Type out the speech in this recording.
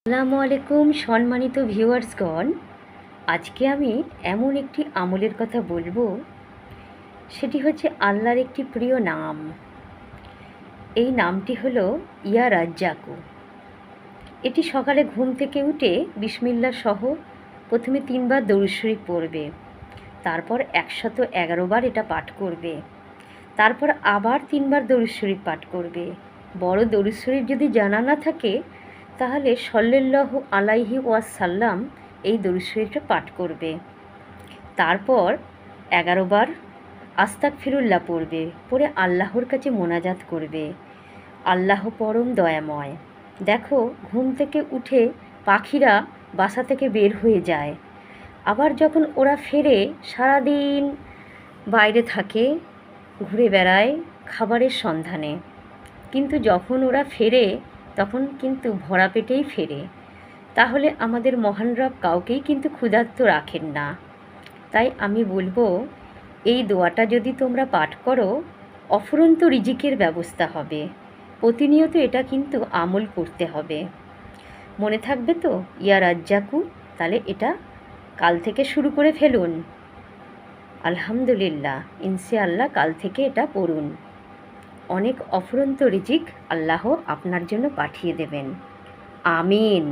আসসালামু আলাইকুম সম্মানিত ভিউয়ার্সগণ। আজকে আমি এমন একটি আমলের কথা বলবো, সেটি হচ্ছে আল্লাহর একটি প্রিয় নাম। এই নামটি হলো ইয়া রাজ্জাকু। এটি সকালে ঘুম থেকে উঠে বিসমিল্লাহ সহ প্রথমে 3 বার দরুদ শরীফ পড়বে, তারপর 111 বার এটা পাঠ করবে, তারপর আবার 3 বার দরুদ শরীফ পাঠ করবে। বড় দরুদ শরীফ যদি জানা না থাকে তাহলে সল্লাল্লাহু আলাইহি ওয়াসাল্লাম এই দরুদ শরীফটা পাঠ করবে। তারপর 11 বার আস্তাগফিরুল্লাহ পড়বে, পড়ে আল্লাহর কাছে মোনাজাত করবে। আল্লাহ পরম দয়াময়। দেখো, ঘুম থেকে উঠে পাখিরা বাসা থেকে বের হয়ে যায়, আবার যখন ওরা ফেরে সারাদিন বাইরে থাকে, ঘুরে বেড়ায় খাবারের সন্ধানে, কিন্তু যখন ওরা ফেরে তখন কিন্তু ভরা পেটেই ফেরে। তাহলে আমাদের মহান রব কাউকেই কিন্তু ক্ষুধার্ত রাখেন না। তাই আমি বলবো, এই দোয়াটা যদি তোমরা পাঠ করো, অফুরন্ত রিজিকের ব্যবস্থা হবে। প্রতিনিয়ত এটা কিন্তু আমল করতে হবে। মনে থাকবে তো ইয়া রাজ্জাকু? তাহলে এটা কাল থেকে শুরু করে ফেলুন। আলহামদুলিল্লাহ, ইনশাআল্লাহ কাল থেকে এটা পড়ুন। অনেক অফুরন্ত রিজিক আল্লাহ আপনার জন্য পাঠিয়ে দেবেন। আমিন।